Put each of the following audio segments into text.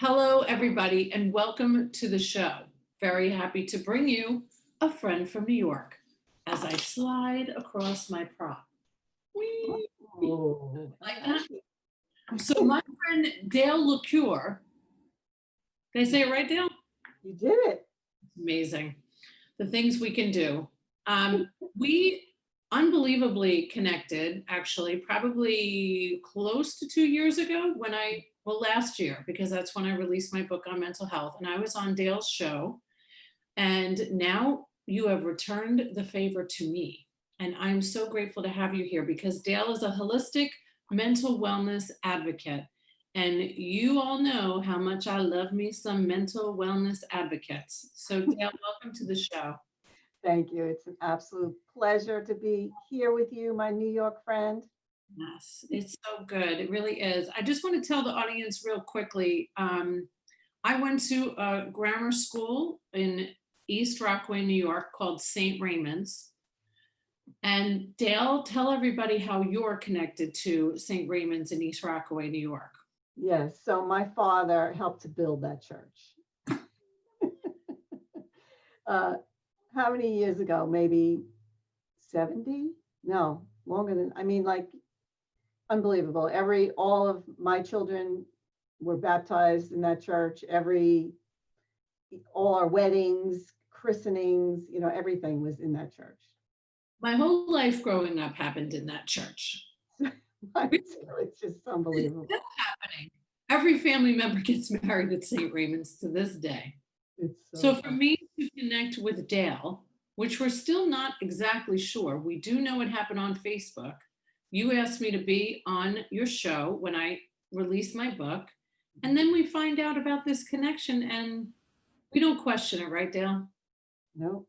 Hello, everybody, and welcome to the show. Very happy to bring you a friend from New York as I slide across my prop. Whee! Oh, Like that. So my friend Dale Lecuyer, did I say it right, Dale? you did it. Amazing. The things we can do. We unbelievably connected, actually, probably close to 2 years ago last year, because that's when I released my book on mental health. And I was on Dale's show. And now you have returned the favor to me. And I'm so grateful to have you here because Dale is a holistic mental wellness advocate. And you all know how much I love me some mental wellness advocates. So, Dale, welcome to the show. Thank you. It's an absolute pleasure to be here with you, my New York friend. Yes, it's so good. It really is. I just want to tell the audience real quickly. I went to a grammar school in East Rockaway, New York called St. Raymond's. And Dale, tell everybody how you're connected to St. Raymond's in East Rockaway, New York. Yes, so my father helped to build that church. How many years ago? Maybe 70? No, longer than, unbelievable. All of my children were baptized in that church. All our weddings, christenings, everything was in that church. My whole life growing up happened in that church. It's just unbelievable. It's happening. Every family member gets married at St. Raymond's to this day. It's So for me to connect with Dale, which we're still not exactly sure, we do know it happened on Facebook. You asked me to be on your show when I released my book. And then we find out about this connection and we don't question it, right, Dale? No.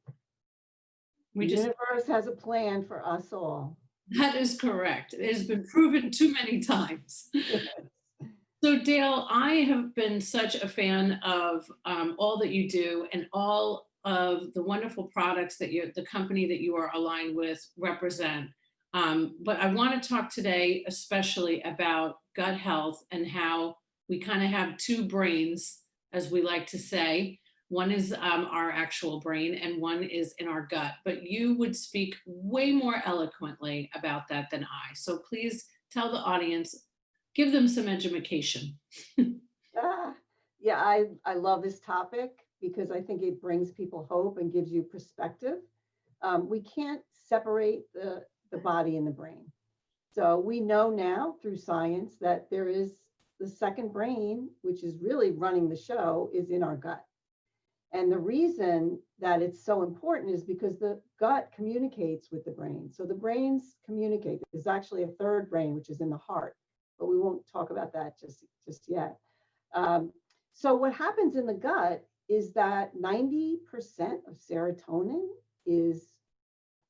The universe has a plan for us all. That is correct. It has been proven too many times. Yes. So Dale, I have been such a fan of all that you do and all of the wonderful products that the company that you are aligned with represent. But I want to talk today especially about gut health and how we kind of have two brains, as we like to say. One is our actual brain and one is in our gut. But you would speak way more eloquently about that than I. So please tell the audience, give them some education. Yeah, I love this topic because I think it brings people hope and gives you perspective. We can't separate the body and the brain. So we know now through science that there is the second brain, which is really running the show, is in our gut. And the reason that it's so important is because the gut communicates with the brain. So the brains communicate. There's actually a third brain, which is in the heart, but we won't talk about that just yet. So what happens in the gut is that 90% of serotonin is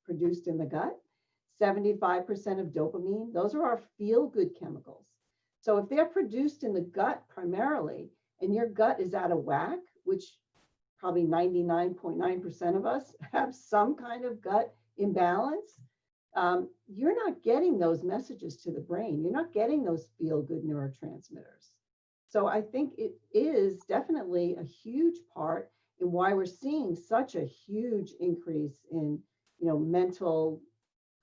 produced in the gut, 75% of dopamine. Those are our feel-good chemicals. So if they're produced in the gut primarily, and your gut is out of whack, which probably 99.9% of us have some kind of gut imbalance, you're not getting those messages to the brain. You're not getting those feel-good neurotransmitters. So I think it is definitely a huge part in why we're seeing such a huge increase in, mental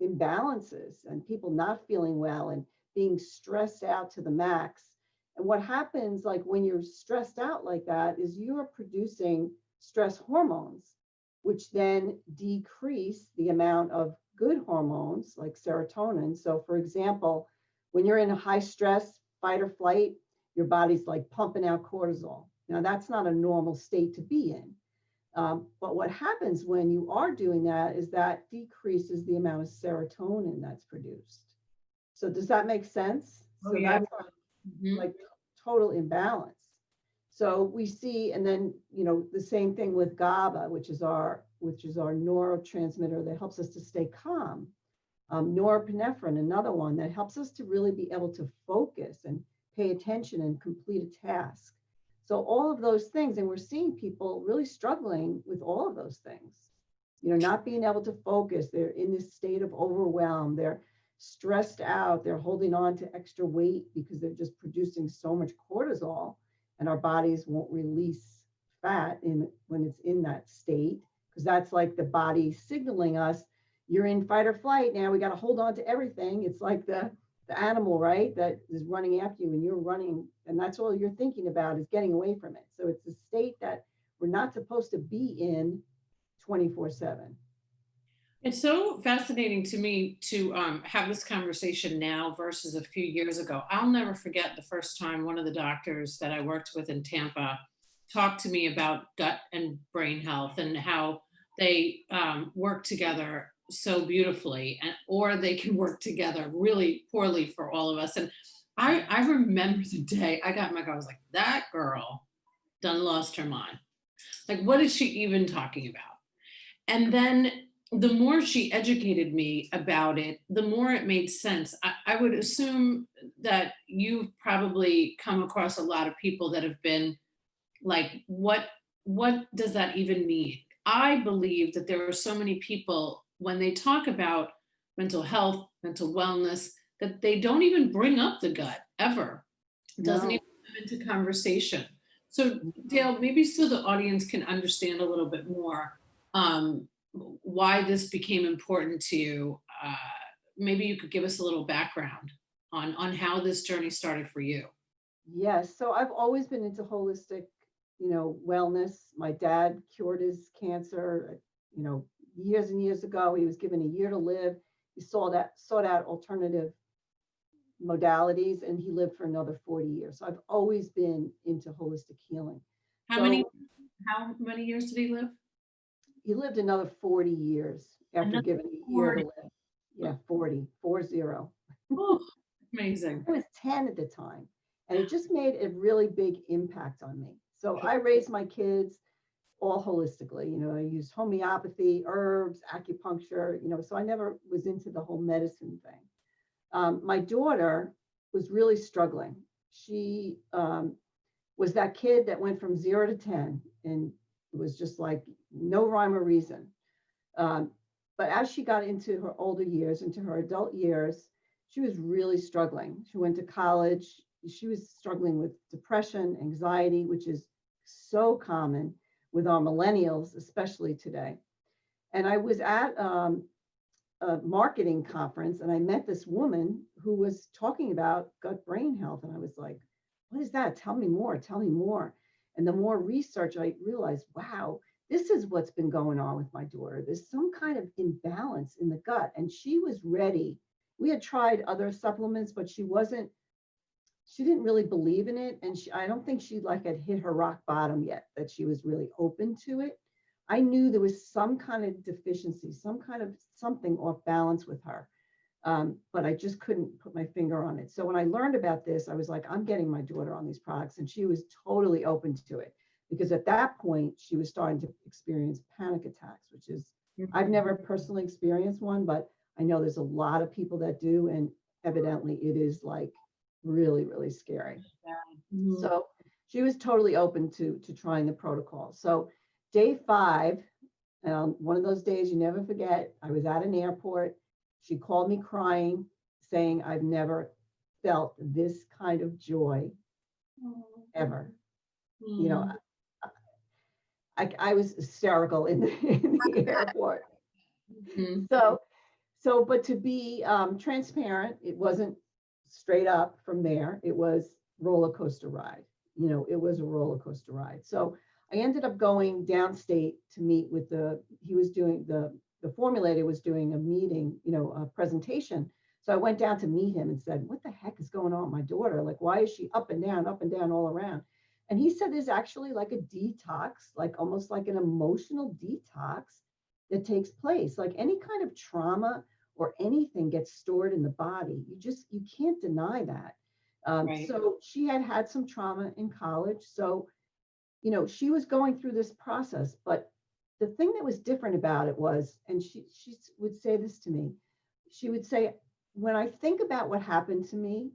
imbalances and people not feeling well and being stressed out to the max. And what happens, like when you're stressed out like that, is you are producing stress hormones, which then decrease the amount of good hormones like serotonin. So for example, when you're in a high stress, fight or flight, your body's like pumping out cortisol. Now that's not a normal state to be in. But what happens when you are doing that is that decreases the amount of serotonin that's produced. So does that make sense? Oh, so yeah. That's like total imbalance. So we see, and then, the same thing with GABA, which is our neurotransmitter that helps us to stay calm. Norepinephrine, another one that helps us to really be able to focus and pay attention and complete a task. So all of those things, and we're seeing people really struggling with all of those things, not being able to focus. They're in this state of overwhelm. They're stressed out. They're holding on to extra weight because they're just producing so much cortisol. and our bodies won't release fat when it's in that state, because that's like the body signaling us, you're in fight or flight now, we got to hold on to everything. It's like the animal, right, that is running after you, and you're running, and that's all you're thinking about is getting away from it. So it's a state that we're not supposed to be in 24/7. It's so fascinating to me to have this conversation now versus a few years ago. I'll never forget the first time one of the doctors that I worked with in Tampa talked to me about gut and brain health and how they work together so beautifully, and or they can work together really poorly for all of us. And I remember the day I got my car, I was like, that girl done lost her mind. Like, what is she even talking about? And then the more she educated me about it, the more it made sense. I would assume that you've probably come across a lot of people that have been like, what does that even mean? I believe that there are so many people when they talk about mental health, mental wellness, that they don't even bring up the gut ever. It doesn't No. even come into conversation. So Dale, maybe so the audience can understand a little bit more why this became important to you. Maybe you could give us a little background on how this journey started for you. Yes. So I've always been into holistic, wellness. My dad cured his cancer, years and years ago. He was given a year to live. He sought out alternative modalities, and he lived for another 40 years. So I've always been into holistic healing. How So many how many years did he live? he lived another 40 years after Another given a year to 40. live. Yeah, 40, 40. Oh, amazing. I was 10 at the time, and it just made a really big impact on me. So I raised my kids all holistically. I used homeopathy, herbs, acupuncture, so I never was into the whole medicine thing. My daughter was really struggling. She was that kid that went from 0 to 10, and it was just like no rhyme or reason. But as she got into her older years, into her adult years, she was really struggling. She went to college. She was struggling with depression, anxiety, which is so common with our millennials, especially today. And I was at a marketing conference, and I met this woman who was talking about gut brain health. And I was like, what is that? Tell me more. Tell me more. And the more research, I realized, wow, this is what's been going on with my daughter. There's some kind of imbalance in the gut. And she was ready. We had tried other supplements, but she didn't really believe in it. And I don't think she had hit her rock bottom yet, that she was really open to it. I knew there was some kind of deficiency, some kind of something off balance with her. But I just couldn't put my finger on it. So when I learned about this, I was like, I'm getting my daughter on these products. And she was totally open to it, because at that point, she was starting to experience panic attacks, which is, I've never personally experienced one, but I know there's a lot of people that do. And evidently it is like really, really scary. Mhm. So she was totally open to trying the protocol. So day 5, one of those days you never forget, I was at an airport. She called me crying, saying, I've never felt this kind of joy ever. Mhm. I was hysterical in the airport. Mhm. But to be transparent, it wasn't straight up from there. It was roller coaster ride. It was a roller coaster ride. So I ended up going downstate to meet with the formulator was doing a meeting, a presentation. So I went down to meet him and said, what the heck is going on with my daughter? Like, why is she up and down all around? And he said, there's actually like a detox, like almost like an emotional detox that takes place. Like any kind of trauma or anything gets stored in the body. You can't deny that. Right. So she had some trauma in college. So, she was going through this process, but the thing that was different about it was, and she would say this to me, she would say, when I think about what happened to me,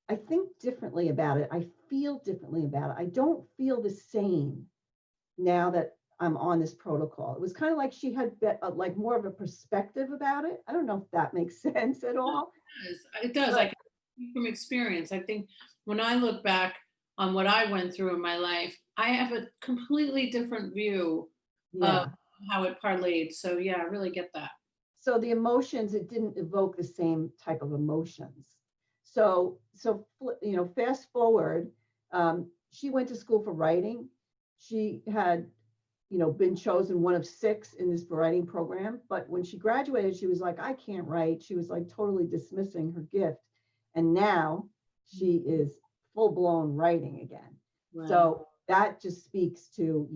I think differently about it. I feel differently about it. I don't feel the same now that I'm on this protocol. It was kind of like she had like more of a perspective about it. I don't know if that makes sense at all. It does. I But can speak from experience. I think when I look back on what I went through in my life, I have a completely different view of Yeah. how it parlayed. So yeah, I really get that. So the emotions, it didn't evoke the same type of emotions. So fast forward, she went to school for writing. She had, been chosen one of six in this writing program. But when she graduated, she was like, I can't write. She was like totally dismissing her gift. And now she is full blown writing again. Wow. So that just speaks to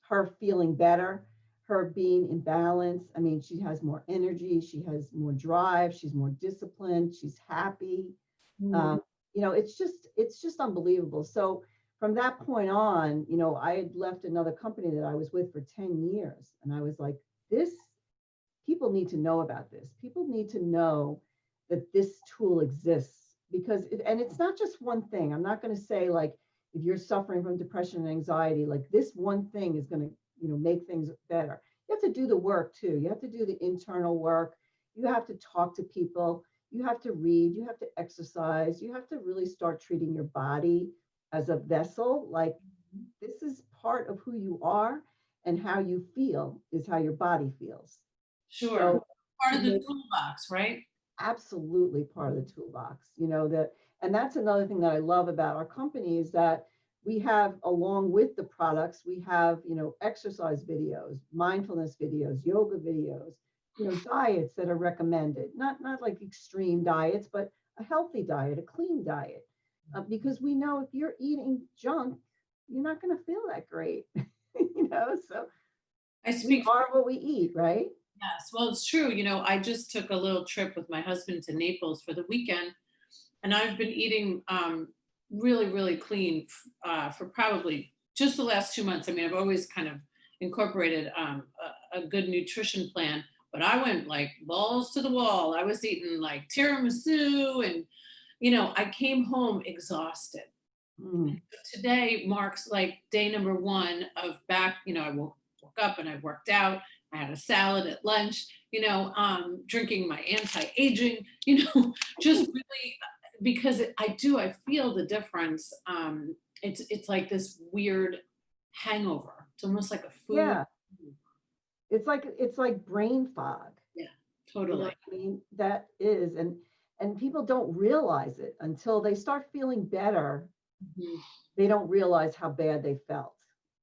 her feeling better, her being in balance. I mean, she has more energy, she has more drive, she's more disciplined, she's happy. Mm. Um, it's just unbelievable. So from that point on, I had left another company that I was with for 10 years. And I was like, this, people need to know about this. People need to know that this tool exists because, and it's not just one thing. I'm not going to say like, if you're suffering from depression and anxiety, like this one thing is going to, make things better. You have to do the work too. You have to do the internal work. You have to talk to people. You have to read. You have to exercise. You have to really start treating your body as a vessel. Like this is part of who you are, and how you feel is how your body feels. Sure. So Part to of the make toolbox, right? absolutely part of the toolbox, and that's another thing that I love about our company is that we have, along with the products, we have, exercise videos, mindfulness videos, yoga videos, diets that are recommended, not like extreme diets, but a healthy diet, a clean diet. Because we know if you're eating junk, you're not going to feel that great, so I we speak. are what we eat, right? Yes, well, it's true. I just took a little trip with my husband to Naples for the weekend, and I've been eating really, really clean for probably just the last 2 months. I mean, I've always kind of incorporated a good nutrition plan, but I went like balls to the wall. I was eating like tiramisu, and I came home exhausted. Mm. Today marks like day number one of back. I woke up and I worked out. I had a salad at lunch, drinking my anti-aging, just really because I feel the difference. It's like this weird hangover. It's almost like a food. Yeah, it's like brain fog. Yeah, You know totally. what I mean? That is, and people don't realize it until they start feeling better. Mhm. They don't realize how bad they felt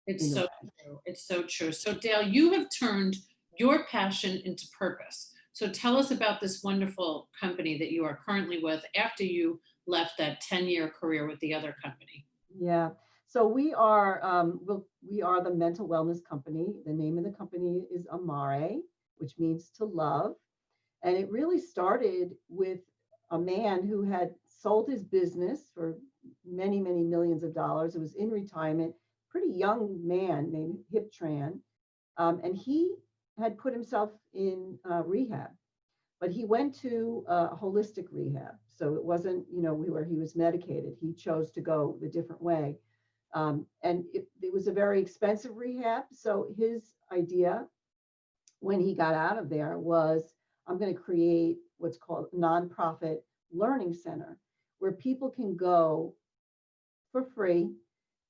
It's in a so way. true. It's so true. So, Dale, you have turned your passion into purpose. So, tell us about this wonderful company that you are currently with after you left that 10-year career with the other company. Yeah. So we are the mental wellness company. The name of the company is Amare, which means to love. And it really started with a man who had sold his business for many, many millions of dollars. It was in retirement, pretty young man named Hip Tran. And he had put himself in rehab, but he went to holistic rehab. So it wasn't, where he was medicated. He chose to go the different way. And it was a very expensive rehab. So his idea when he got out of there was, I'm going to create what's called a nonprofit learning center where people can go for free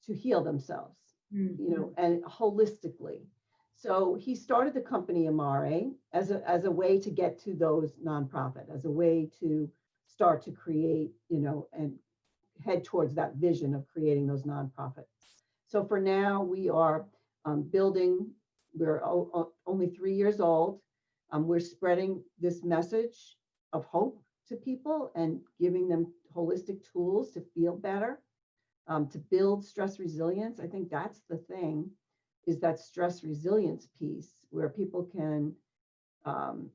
to heal themselves, Mhm. and holistically. So he started the company Amare as a way to get to those nonprofit, as a way to start to create, and head towards that vision of creating those nonprofits. So for now, we are building. We're only 3 years old. We're spreading this message of hope to people and giving them holistic tools to feel better, to build stress resilience. I think that's the thing, is that stress resilience piece where people can um,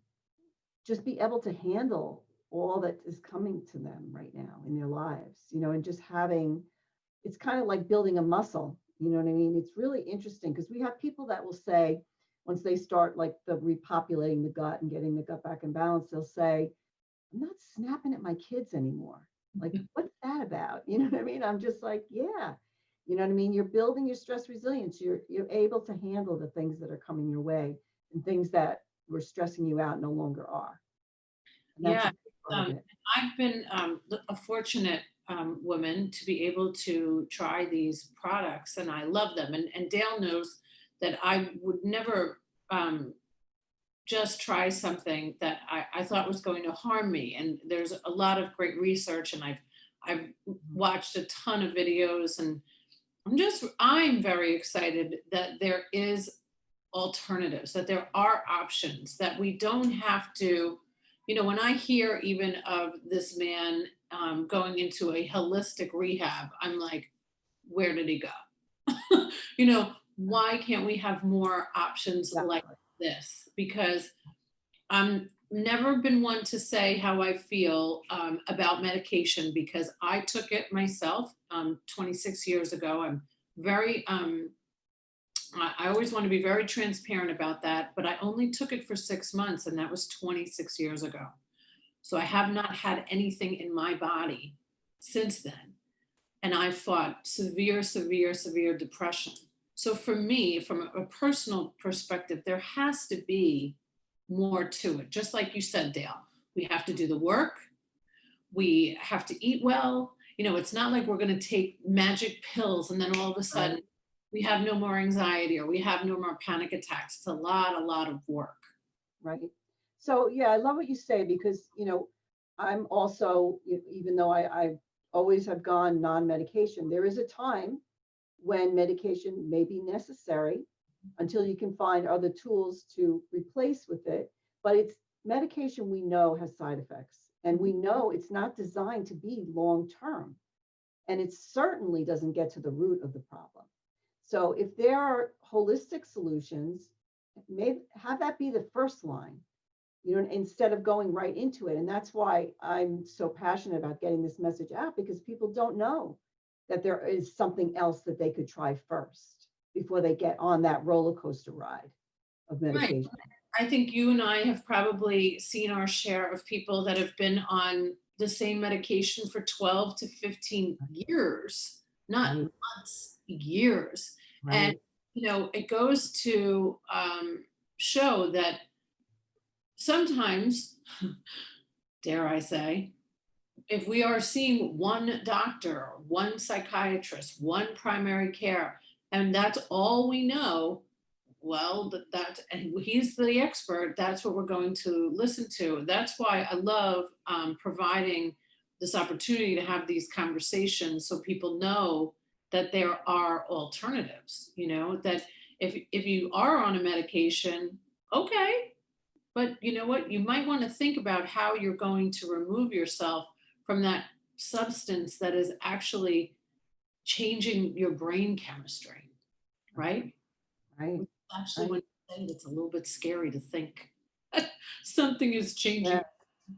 just be able to handle all that is coming to them right now in their lives, and just having, it's kind of like building a muscle. You know what I mean? It's really interesting because we have people that will say, once they start like the repopulating the gut and getting the gut back in balance, they'll say, I'm not snapping at my kids anymore. Like, what's that about? You know what I mean? I'm just like, yeah. You know what I mean? You're building your stress resilience. You're able to handle the things that are coming your way, and things that were stressing you out no longer are. And that's Yeah. a big part of it. I've been fortunate women to be able to try these products, and I love them. And Dale knows that I would never just try something that I thought was going to harm me. And there's a lot of great research, and I've watched a ton of videos, and I'm very excited that there is alternatives, that there are options, that we don't have to, when I hear even of this man going into a holistic rehab, I'm like, where did he go? Why can't we have more options like Exactly. this? Because I'm never been one to say how I feel about medication, because I took it myself 26 years ago. I'm very, I always want to be very transparent about that, but I only took it for 6 months, and that was 26 years ago. So I have not had anything in my body since then. And I fought severe, severe, severe depression. So for me, from a personal perspective, there has to be more to it. Just like you said, Dale, we have to do the work. We have to eat well. It's not like we're going to take magic pills and then all of a sudden we have no more anxiety or we have no more panic attacks. It's a lot of work. Right. So yeah, I love what you say because, I'm also, even though I always have gone non-medication, there is a time when medication may be necessary until you can find other tools to replace with it. But it's medication we know has side effects, and we know it's not designed to be long term. And it certainly doesn't get to the root of the problem. So if there are holistic solutions, maybe have that be the first line, instead of going right into it. And that's why I'm so passionate about getting this message out, because people don't know that there is something else that they could try first before they get on that roller coaster ride of medication. Right. I think you and I have probably seen our share of people that have been on the same medication for 12 to 15 years, not Right. months, years. And, Right. it goes to show that sometimes, dare I say, if we are seeing one doctor, one psychiatrist, one primary care, and that's all we know, well, and he's the expert, that's what we're going to listen to. That's why I love providing this opportunity to have these conversations so people know that there are alternatives, that if you are on a medication, okay, but you know what, you might want to think about how you're going to remove yourself from that substance that is actually changing your brain chemistry, right? Right. Actually, Right. when you say it, it's a little bit scary to think something is changing Yeah.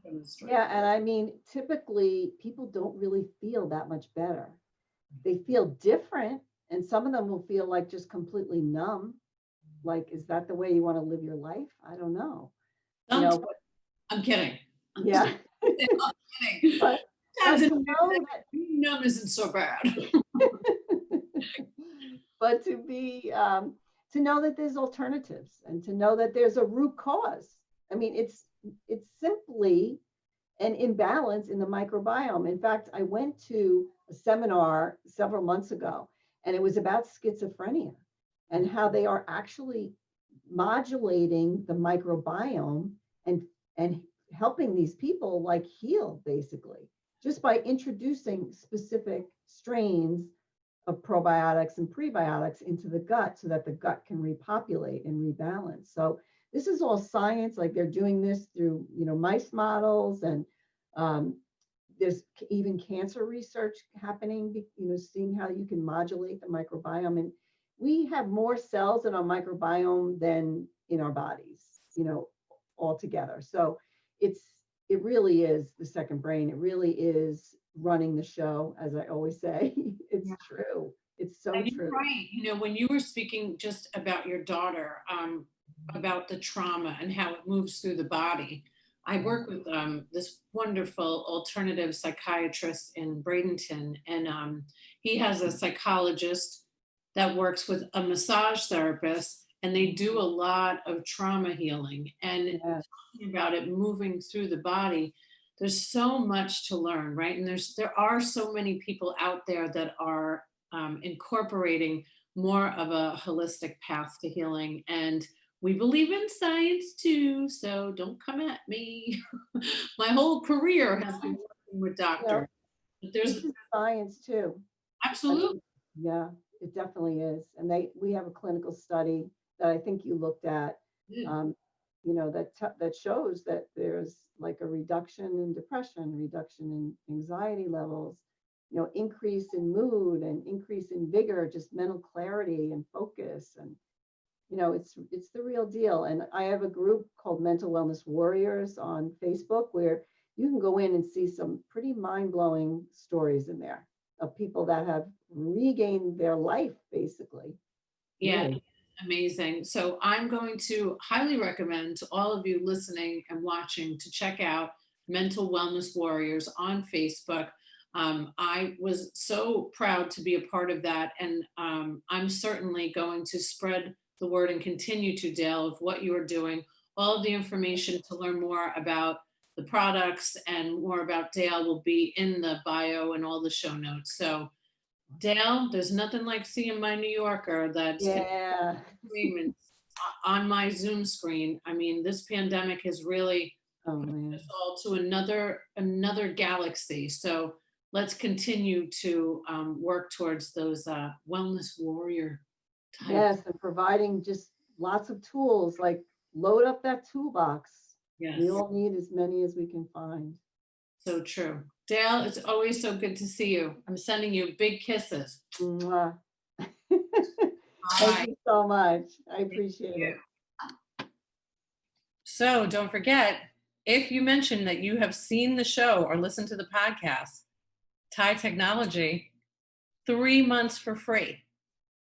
chemistry. Yeah. And I mean, typically people don't really feel that much better. They feel different. And some of them will feel like just completely numb. Like, is that the way you want to live your life? I don't know. Sometimes, But I'm kidding. I'm yeah. kidding. but Sometimes to know being numb isn't so bad. that but to know that there's alternatives and to know that there's a root cause. I mean, it's simply an imbalance in the microbiome. In fact, I went to a seminar several months ago, and it was about schizophrenia and how they are actually modulating the microbiome and and helping these people like heal, basically, just by introducing specific strains of probiotics and prebiotics into the gut so that the gut can repopulate and rebalance. So this is all science. Like, they're doing this through, mice models, and there's even cancer research happening, seeing how you can modulate the microbiome. And we have more cells in our microbiome than in our bodies, altogether. So it really is the second brain. It really is running the show, as I always say. It's true. It's so And you're true. right. When you were speaking just about your daughter, about the trauma and how it moves through the body, I work with this wonderful alternative psychiatrist in Bradenton, and he has a psychologist that works with a massage therapist, and they do a lot of trauma healing and Yeah. talking about it moving through the body. there's so much to learn, right? And there are so many people out there that are incorporating more of a holistic path to healing. And we believe in science too, so don't come at me. My whole career has been working with You know, doctors. But there's this is science too. I absolutely. mean, yeah, it definitely is. And we have a clinical study that I think you looked at, um, that shows that there's like a reduction in depression, reduction in anxiety levels, increase in mood and increase in vigor, just mental clarity and focus. And, it's the real deal. And I have a group called Mental Wellness Warriors on Facebook where you can go in and see some pretty mind-blowing stories in there of people that have regained their life, basically. Yeah, Really. amazing. So I'm going to highly recommend to all of you listening and watching to check out Mental Wellness Warriors on Facebook. I was so proud to be a part of that, and I'm certainly going to spread the word and continue to, Dale, of what you are doing. All of the information to learn more about the products and more about Dale will be in the bio and all the show notes. So Dale, there's nothing like seeing my New Yorker that's Yeah. and on my Zoom screen. I mean, this pandemic has really Oh pushed man. us all to another galaxy. So let's continue to work towards those wellness warrior type. Yes, and providing just lots of tools, like load up that toolbox. We Yes, all need as many as we can find. so true. Dale, it's always so good to see you. I'm sending you big kisses. Mwah. All Thank right. you so much. I Thank appreciate you. it. So don't forget, if you mention that you have seen the show or listened to the podcast, Thai Technology, 3 months for free.